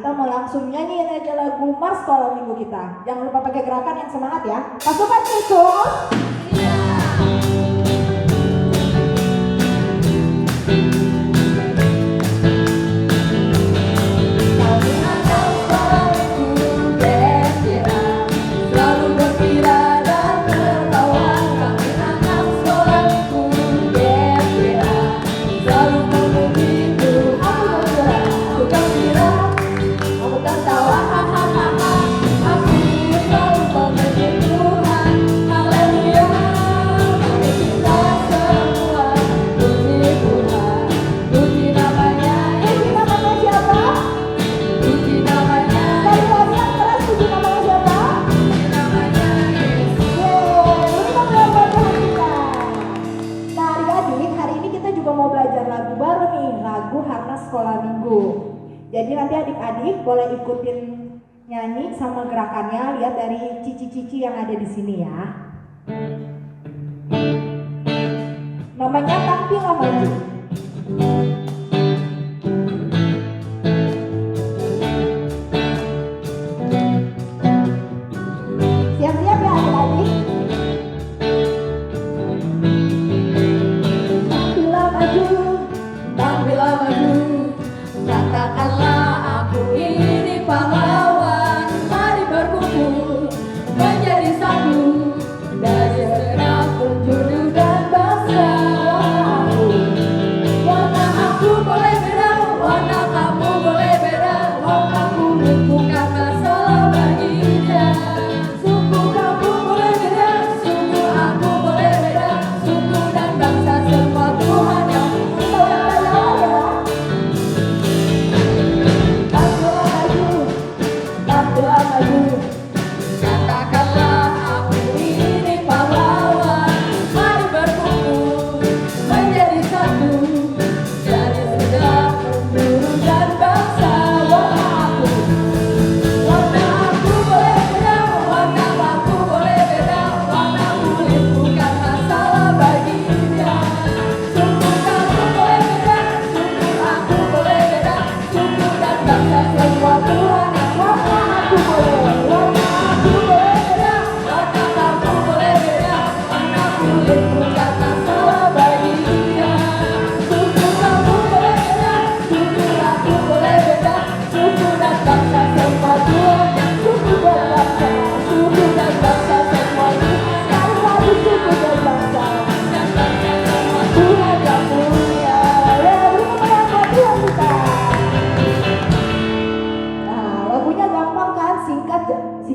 kita mau langsung nyanyiin aja lagu Mars Sekolah Minggu kita. Jangan lupa pakai gerakan yang semangat ya. Pasukan Kristus. Iya. Sekolah Minggu. Jadi nanti adik-adik boleh ikutin nyanyi sama gerakannya, lihat dari cici-cici yang ada di sini ya. Namanya Tampillah Maju. Siap-siap ya adik-adik. Tampillah maju, tampillah maju. Katakanlah aku ini pahlawan, mari berkumpul menjadi satu dari segenap penjuru dan bangsa. Warna aku boleh beda, warna kamu boleh beda, warna kulit bukan masalah baginya. Suku kamu boleh beda, suku aku boleh beda, suku dan bangsa semua Tuhan yang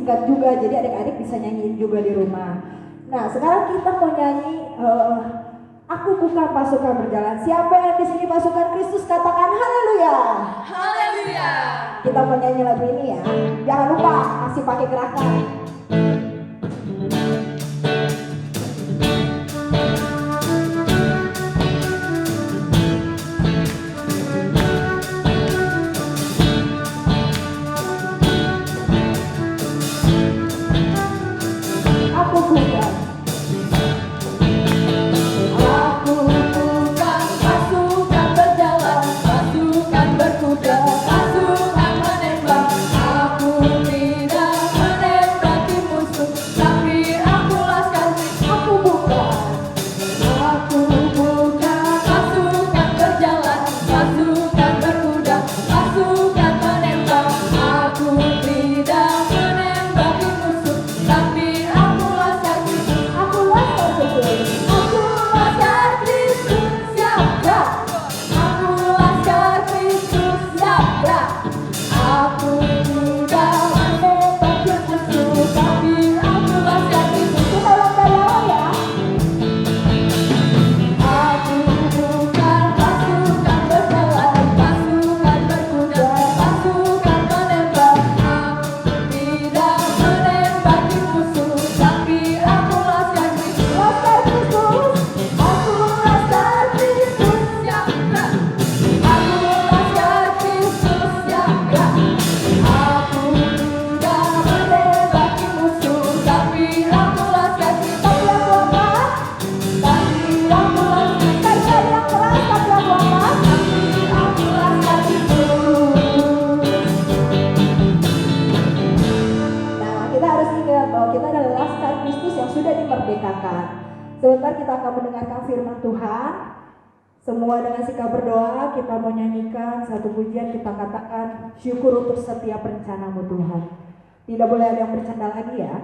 singkat juga, jadi adik-adik bisa nyanyiin juga di rumah. Nah, sekarang kita mau nyanyi Aku Bukan Pasukan Berjalan. Siapa yang di sini pasukan Kristus katakan haleluya. Haleluya. Kita mau nyanyi lagu ini ya. Jangan lupa masih pakai gerakan. Pasukan menembak, aku tidak menembak. sebentar kita akan mendengarkan firman Tuhan. Semua dengan sikap berdoa kita mau nyanyikan satu pujian, kita katakan syukur untuk setiap rencanamu Tuhan. Tidak boleh ada yang bercanda lagi ya.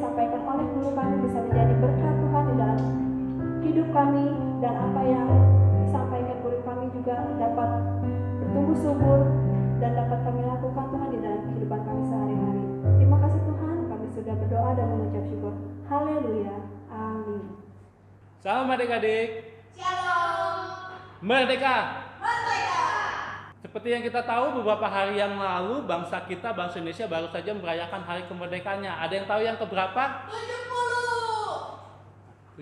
disampaikan oleh guru kami bisa menjadi berkat Tuhan di dalam hidup kami, dan apa yang disampaikan guru kami juga dapat bertumbuh subur dan dapat kami lakukan Tuhan di dalam kehidupan kami sehari-hari. Terima kasih Tuhan, kami sudah berdoa dan mengucap syukur. Haleluya. Amin. Salam adik-adik. Shalom. Merdeka. Merdeka. Seperti yang kita tahu, beberapa hari yang lalu bangsa kita, bangsa Indonesia baru saja merayakan hari kemerdekaannya. Ada yang tahu yang keberapa? 70. 70? 73.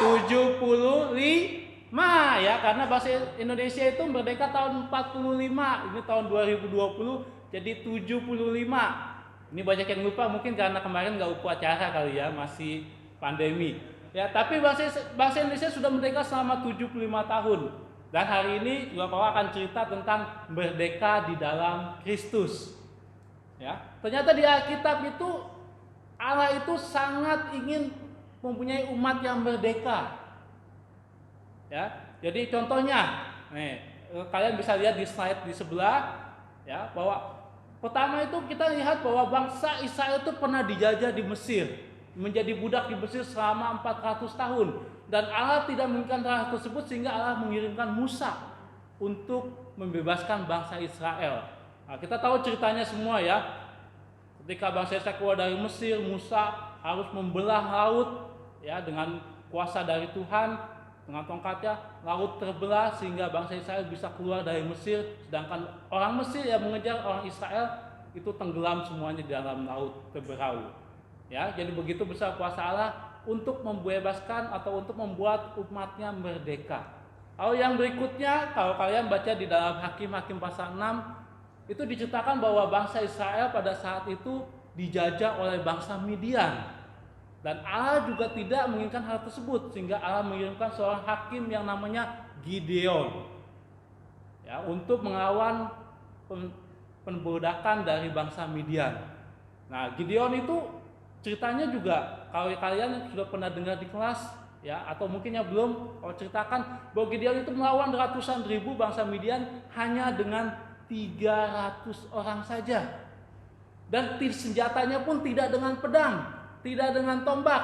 75 ya, karena bahasa Indonesia itu merdeka tahun 45. Ini tahun 2020 jadi 75. Ini banyak yang lupa mungkin karena kemarin nggak upacara kali ya, masih pandemi. Ya, tapi bahasa Indonesia sudah merdeka selama 75 tahun. Dan hari ini juga kau akan cerita tentang merdeka di dalam Kristus. Ya, ternyata di Alkitab itu Allah itu sangat ingin mempunyai umat yang merdeka. Ya, jadi contohnya, nih, kalian bisa lihat di slide di sebelah, ya, bahwa pertama itu kita lihat bahwa bangsa Israel itu pernah dijajah di Mesir, menjadi budak di Mesir selama 400 tahun, dan Allah tidak menginginkan hal tersebut sehingga Allah mengirimkan Musa untuk membebaskan bangsa Israel. Nah, kita tahu ceritanya semua ya. Ketika bangsa Israel keluar dari Mesir, Musa harus membelah laut ya dengan kuasa dari Tuhan. Dengan tongkatnya laut terbelah sehingga bangsa Israel bisa keluar dari Mesir, sedangkan orang Mesir yang mengejar orang Israel itu tenggelam semuanya di dalam laut terberau. Ya, jadi begitu besar kuasa Allah untuk membebaskan atau untuk membuat umatnya merdeka. Lalu yang berikutnya, kalau kalian baca di dalam Hakim-Hakim pasal 6, itu diceritakan bahwa bangsa Israel pada saat itu dijajah oleh bangsa Midian. Dan Allah juga tidak menginginkan hal tersebut sehingga Allah mengirimkan seorang hakim yang namanya Gideon ya, untuk melawan pembudakan dari bangsa Midian. Nah, Gideon itu ceritanya juga kalau kalian sudah pernah dengar di kelas ya, atau mungkin yang belum, kalau ceritakan bahwa Gideon itu melawan ratusan ribu bangsa Midian hanya dengan 300 orang saja. Dan senjatanya pun tidak dengan pedang, tidak dengan tombak,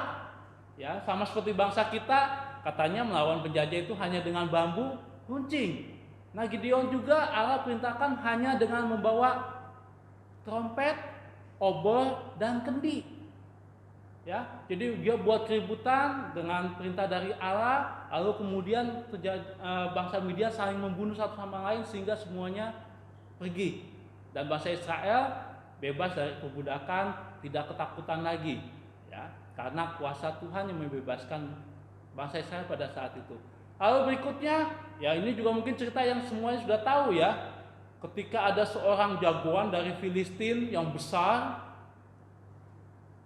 ya, sama seperti bangsa kita katanya melawan penjajah itu hanya dengan bambu runcing. Nah, Gideon juga Allah perintahkan hanya dengan membawa trompet, obor, dan kendi. Ya, jadi dia buat keributan dengan perintah dari Allah, lalu kemudian bangsa Midian saling membunuh satu sama lain sehingga semuanya pergi. Dan bangsa Israel bebas dari perbudakan, tidak ketakutan lagi. Ya, karena kuasa Tuhan yang membebaskan bangsa Israel pada saat itu. Lalu berikutnya, ya ini juga mungkin cerita yang semuanya sudah tahu ya. Ketika ada seorang jagoan dari Filistin yang besar,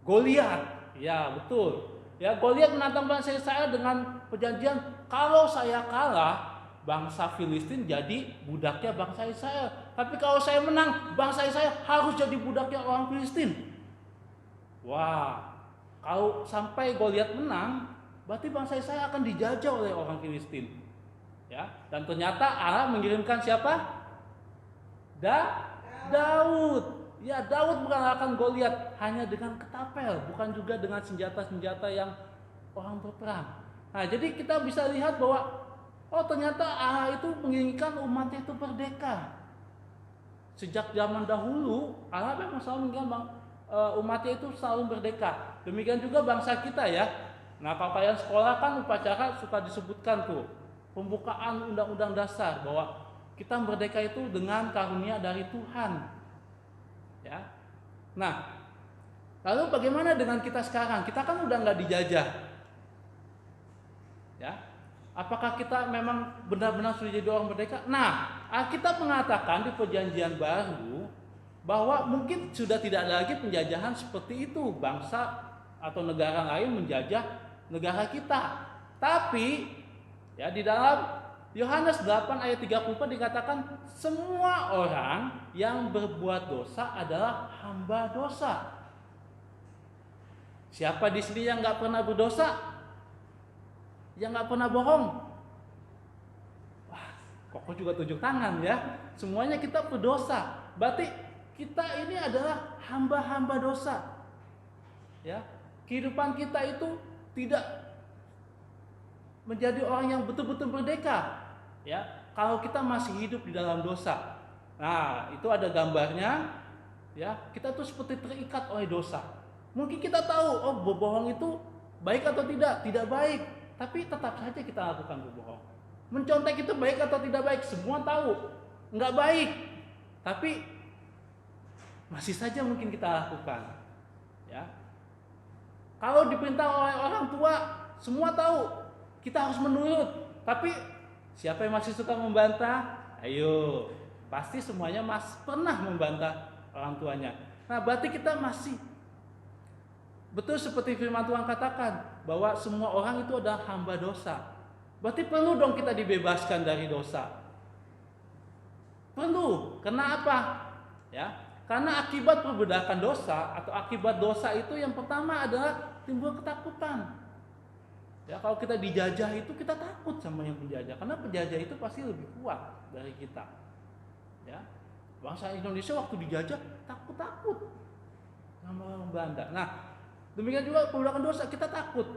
Goliat, ya betul. Ya, Goliat menantang bangsa Israel dengan perjanjian, kalau saya kalah, bangsa Filistin jadi budaknya bangsa Israel. Tapi kalau saya menang, bangsa Israel harus jadi budaknya orang Filistin. Wah. Kalau sampai Goliat menang, berarti bangsa Israel akan dijajah oleh orang Filistin. Ya, dan ternyata Allah mengirimkan siapa? Daud. Ya, Daud mengalahkan Goliat hanya dengan ketapel, bukan juga dengan senjata-senjata yang orang berperang. Nah, jadi kita bisa lihat bahwa ternyata Allah itu menginginkan umatnya itu merdeka. Sejak zaman dahulu, Allah memang selalu menginginkan umatnya itu selalu merdeka. Demikian juga bangsa kita ya. Nah, kalau kalian sekolah kan upacara suka disebutkan tuh pembukaan Undang-Undang Dasar bahwa kita merdeka itu dengan karunia dari Tuhan. Ya. Nah, lalu bagaimana dengan kita sekarang? Kita kan udah nggak dijajah. Ya. Apakah kita memang benar-benar sudah jadi orang merdeka? Nah, Alkitab mengatakan di Perjanjian Baru bahwa mungkin sudah tidak ada lagi penjajahan seperti itu, bangsa atau negara lain menjajah negara kita. Tapi ya di dalam Yohanes 8 ayat 34 dikatakan semua orang yang berbuat dosa adalah hamba dosa. Siapa di sini yang nggak pernah berdosa? Yang nggak pernah bohong? Wah, kok juga tunjuk tangan ya. Semuanya kita berdosa. Berarti kita ini adalah hamba-hamba dosa. Ya, kehidupan kita itu tidak menjadi orang yang betul-betul merdeka. Ya, kalau kita masih hidup di dalam dosa. Nah, itu ada gambarnya. Ya, kita tuh seperti terikat oleh dosa. Mungkin kita tahu, oh berbohong itu baik atau tidak? Tidak baik. Tapi tetap saja kita lakukan berbohong. Mencontek itu baik atau tidak baik? Semua tahu, nggak baik. Tapi masih saja mungkin kita lakukan. Ya, kalau diperintah oleh orang tua, semua tahu, kita harus menurut. Tapi siapa yang masih suka membantah? Ayo, pasti semuanya pernah membantah orang tuanya. Nah, berarti kita masih betul seperti firman Tuhan katakan bahwa semua orang itu adalah hamba dosa. Berarti perlu dong kita dibebaskan dari dosa. Perlu. Kenapa? Ya, karena akibat perbudakan dosa atau akibat dosa itu yang pertama adalah timbul ketakutan. Ya, kalau kita dijajah itu kita takut sama yang penjajah, karena penjajah itu pasti lebih kuat dari kita. Ya, bangsa Indonesia waktu dijajah takut sama orang Belanda. Nah, demikian juga perbudakan dosa, kita takut.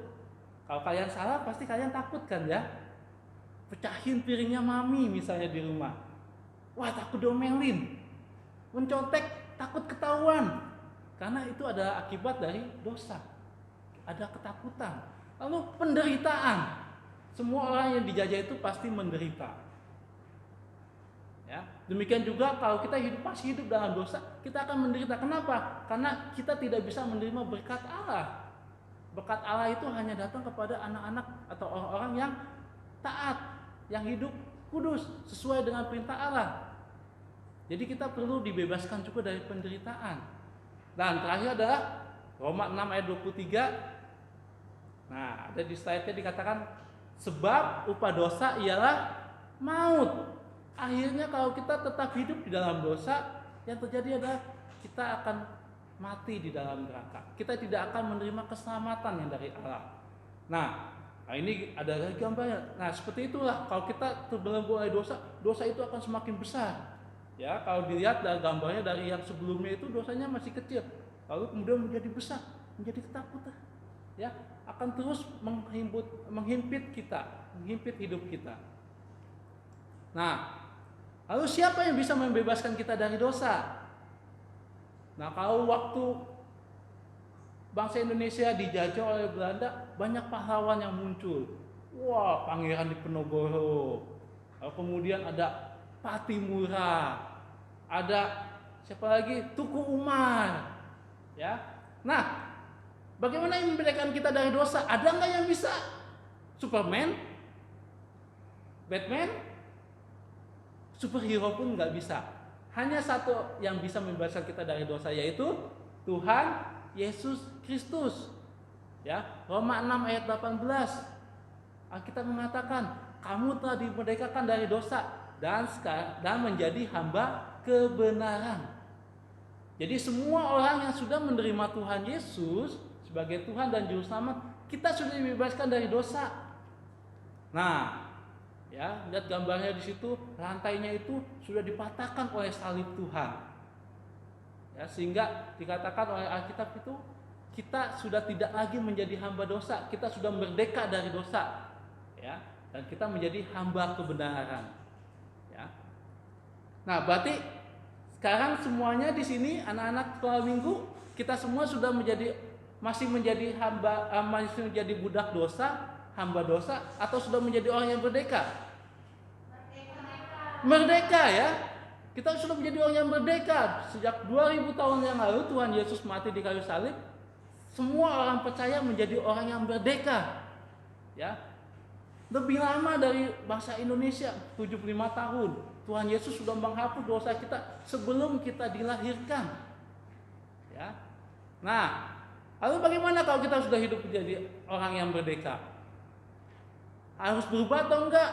Kalau kalian salah pasti kalian takut kan ya. Pecahin piringnya mami misalnya di rumah. Wah, takut domelin. Mencontek takut ketahuan. Karena itu adalah akibat dari dosa. Ada ketakutan. Lalu penderitaan. Semua orang yang dijajah itu pasti menderita. Ya, demikian juga kalau kita masih hidup dalam dosa, kita akan menderita. Kenapa? Karena kita tidak bisa menerima berkat Allah. Berkat Allah itu hanya datang kepada anak-anak atau orang-orang yang taat, yang hidup kudus sesuai dengan perintah Allah. Jadi kita perlu dibebaskan juga dari penderitaan. Dan terakhir adalah Roma 6 ayat 23. Nah, ada di slide-nya dikatakan sebab upah dosa ialah maut. Akhirnya kalau kita tetap hidup di dalam dosa, yang terjadi adalah kita akan mati di dalam neraka. Kita tidak akan menerima keselamatan yang dari Allah. Nah, ini ada lagi gambarnya. Nah, seperti itulah kalau kita terbelenggu oleh dosa, dosa itu akan semakin besar. Ya, kalau dilihat dari gambarnya dari yang sebelumnya itu dosanya masih kecil, lalu kemudian menjadi besar, menjadi ketakutan. Ya, akan terus menghimpit kita, menghimpit hidup kita. Nah, lalu siapa yang bisa membebaskan kita dari dosa? Nah, kalau waktu bangsa Indonesia dijajah oleh Belanda, banyak pahlawan yang muncul. Wah, Pangeran Diponegoro. Lalu kemudian ada Patimura. Ada siapa lagi? Tuku Umar. Ya. Nah, bagaimana yang membedakan kita dari dosa? Ada nggak yang bisa? Superman? Batman? Superhero pun nggak bisa. Hanya satu yang bisa membebaskan kita dari dosa, yaitu Tuhan Yesus Kristus. Ya, Roma 6 ayat 18. Alkitab mengatakan, kamu telah dimerdekakan dari dosa dan menjadi hamba kebenaran. Jadi semua orang yang sudah menerima Tuhan Yesus sebagai Tuhan dan Juru Selamat, kita sudah dibebaskan dari dosa. Nah, ya, lihat gambarnya di situ, rantainya itu sudah dipatahkan oleh salib Tuhan. Ya, sehingga dikatakan oleh Alkitab itu kita sudah tidak lagi menjadi hamba dosa, kita sudah merdeka dari dosa. Ya, dan kita menjadi hamba kebenaran. Ya. Nah, berarti sekarang semuanya di sini anak-anak sekolah minggu, kita semua sudah masih menjadi hamba, masih menjadi budak dosa, hamba dosa, atau sudah menjadi orang yang merdeka? Merdeka ya. Kita sudah menjadi orang yang merdeka. Sejak 2000 tahun yang lalu Tuhan Yesus mati di kayu salib, semua orang percaya menjadi orang yang merdeka. Ya. Lebih lama dari bangsa Indonesia, 75 tahun. Tuhan Yesus sudah menghapus dosa kita sebelum kita dilahirkan. Ya. Nah, lalu bagaimana kalau kita sudah hidup menjadi orang yang merdeka? Harus berubah atau enggak?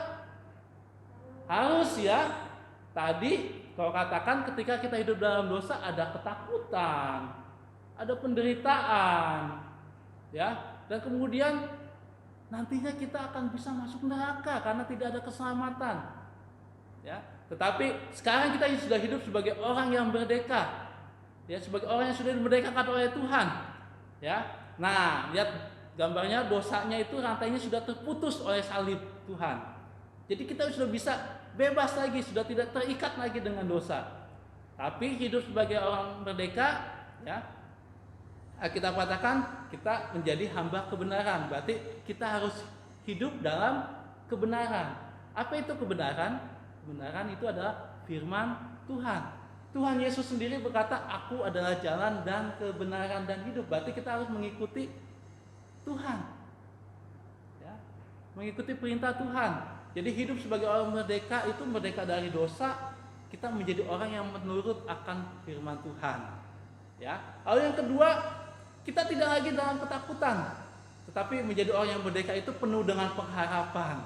Harus ya. Tadi kalau katakan ketika kita hidup dalam dosa ada ketakutan, ada penderitaan, ya, dan kemudian nantinya kita akan bisa masuk neraka karena tidak ada keselamatan. Ya, tetapi sekarang kita sudah hidup sebagai orang yang merdeka. ya, sebagai orang yang sudah dimerdekakan oleh Tuhan, ya. Nah, lihat gambarnya, dosanya itu rantainya sudah terputus oleh salib Tuhan. Jadi kita sudah bisa bebas lagi, sudah tidak terikat lagi dengan dosa. Tapi hidup sebagai orang merdeka, ya, kita katakan kita menjadi hamba kebenaran. Berarti kita harus hidup dalam kebenaran. Apa itu kebenaran? Kebenaran itu adalah firman Tuhan. Tuhan Yesus sendiri berkata, aku adalah jalan dan kebenaran dan hidup. Berarti kita harus mengikuti Tuhan, ya, mengikuti perintah Tuhan. Jadi hidup sebagai orang merdeka itu merdeka dari dosa. Kita menjadi orang yang menurut akan firman Tuhan, ya. Lalu yang kedua, kita tidak lagi dalam ketakutan, tetapi menjadi orang yang merdeka itu penuh dengan pengharapan.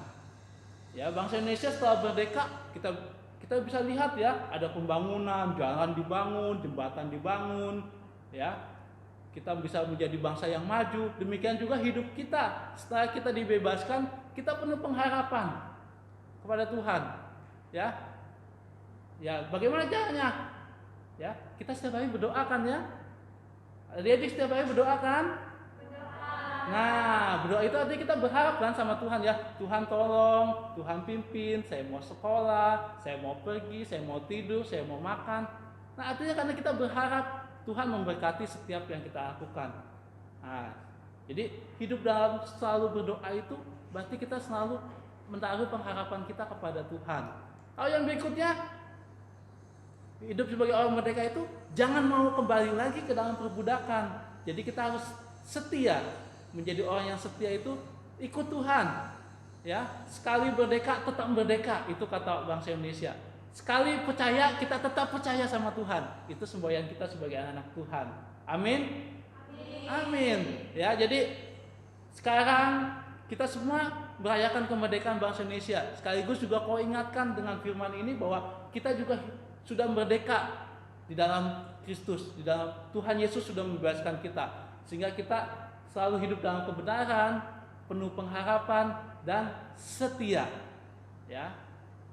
Ya, bangsa Indonesia setelah merdeka, kita bisa lihat, ya, ada pembangunan, jalan dibangun, jembatan dibangun, ya. Kita bisa menjadi bangsa yang maju. Demikian juga hidup kita setelah kita dibebaskan, kita penuh pengharapan kepada Tuhan, ya. Ya, bagaimana caranya? Ya, kita setiap hari berdoa kan, ya. Adik-adik setiap hari berdoa kan? Nah, berdoa itu artinya kita berharap kan sama Tuhan, ya. Tuhan tolong, Tuhan pimpin, saya mau sekolah, saya mau pergi, saya mau tidur, saya mau makan. Nah, artinya karena kita berharap Tuhan memberkati setiap yang kita lakukan. Nah, jadi hidup dalam selalu berdoa itu berarti kita selalu menaruh pengharapan kita kepada Tuhan. Lalu yang berikutnya, hidup sebagai orang merdeka itu jangan mau kembali lagi ke dalam perbudakan. Jadi kita harus setia. Menjadi orang yang setia itu ikut Tuhan, ya. Sekali merdeka tetap merdeka, itu kata bangsa Indonesia. Sekali percaya kita tetap percaya sama Tuhan. Itu semboyan kita sebagai anak Tuhan. Amin. Amin. Ya, jadi sekarang kita semua merayakan kemerdekaan bangsa Indonesia. Sekaligus juga kau ingatkan dengan firman ini bahwa kita juga sudah merdeka di dalam Kristus, di dalam Tuhan Yesus sudah membebaskan kita, sehingga kita selalu hidup dalam kebenaran, penuh pengharapan dan setia, ya.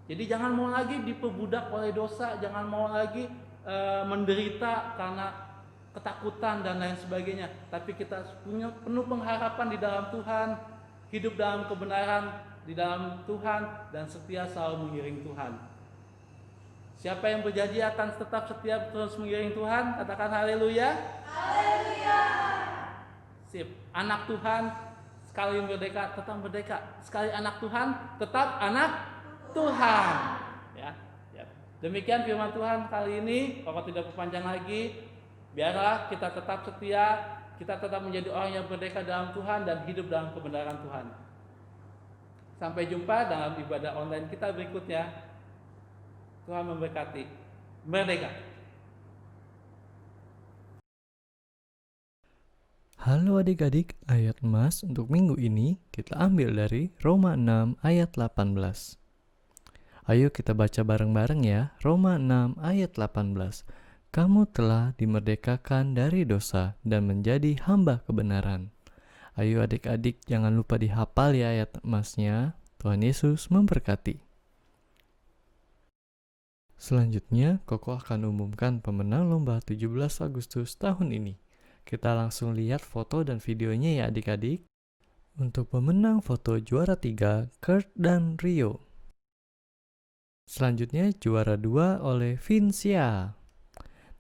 Jadi jangan mau lagi diperbudak oleh dosa, jangan mau lagi menderita karena ketakutan dan lain sebagainya, tapi kita punya penuh pengharapan di dalam Tuhan, hidup dalam kebenaran di dalam Tuhan dan setia selalu mengiring Tuhan. Siapa yang berjanji akan tetap setia terus mengiring Tuhan, katakan haleluya. Haleluya. Sip. Anak Tuhan sekali merdeka tetap merdeka, sekali anak Tuhan tetap anak Tuhan. Ya, ya. Demikian firman Tuhan kali ini. Kalau tidak berpanjang lagi, biarlah kita tetap setia, kita tetap menjadi orang yang merdeka dalam Tuhan dan hidup dalam kebenaran Tuhan. Sampai jumpa dalam ibadah online kita berikutnya. Tuhan memberkati. Merdeka. Halo adik-adik, ayat emas untuk minggu ini kita ambil dari Roma 6 ayat 18. Ayo kita baca bareng-bareng ya, Roma 6 ayat 18. Kamu telah dimerdekakan dari dosa dan menjadi hamba kebenaran. Ayo adik-adik jangan lupa dihafal ya ayat emasnya. Tuhan Yesus memberkati. Selanjutnya, Koko akan umumkan pemenang lomba 17 Agustus tahun ini. Kita langsung lihat foto dan videonya ya adik-adik. Untuk pemenang foto juara 3, Kurt dan Rio. Selanjutnya juara 2 oleh Vincia.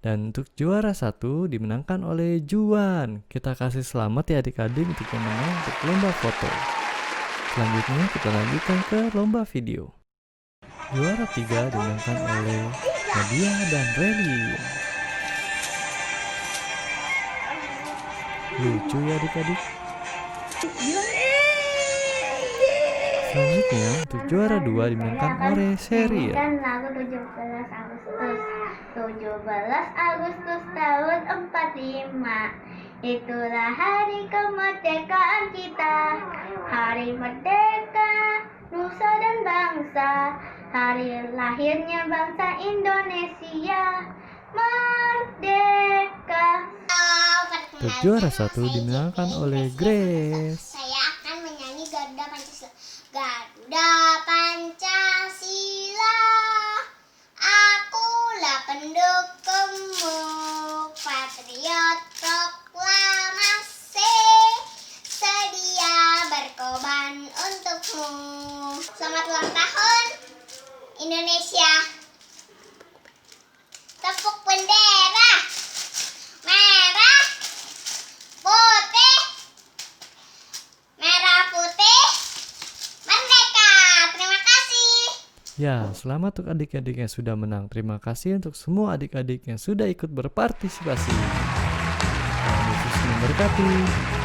Dan untuk juara 1 dimenangkan oleh Juan. Kita kasih selamat ya adik-adik untuk pemenang untuk lomba foto. Selanjutnya kita lanjutkan ke lomba video. Juara 3 dimenangkan oleh Nadia dan Reli. Lucu ya adik-adik. Selanjutnya untuk juara 2 dimenangkan oleh Sheryl. Kan lagu 17 Agustus. 17 Agustus tahun 45. Itulah hari kemerdekaan kita. Hari merdeka nusa dan bangsa. Hari lahirnya bangsa Indonesia. Merdeka. Untuk juara 1 dimenangkan oleh Grace. Saya akan menyanyi Garuda Pancasila. Garuda Pancasila, akulah pendukungmu. Indonesia. Tepuk bendera. Merah, putih, merah putih, merdeka. Terima kasih. Ya, selamat untuk adik-adik yang sudah menang. Terima kasih untuk semua adik-adik yang sudah ikut berpartisipasi. Tuhan Yesus memberkati.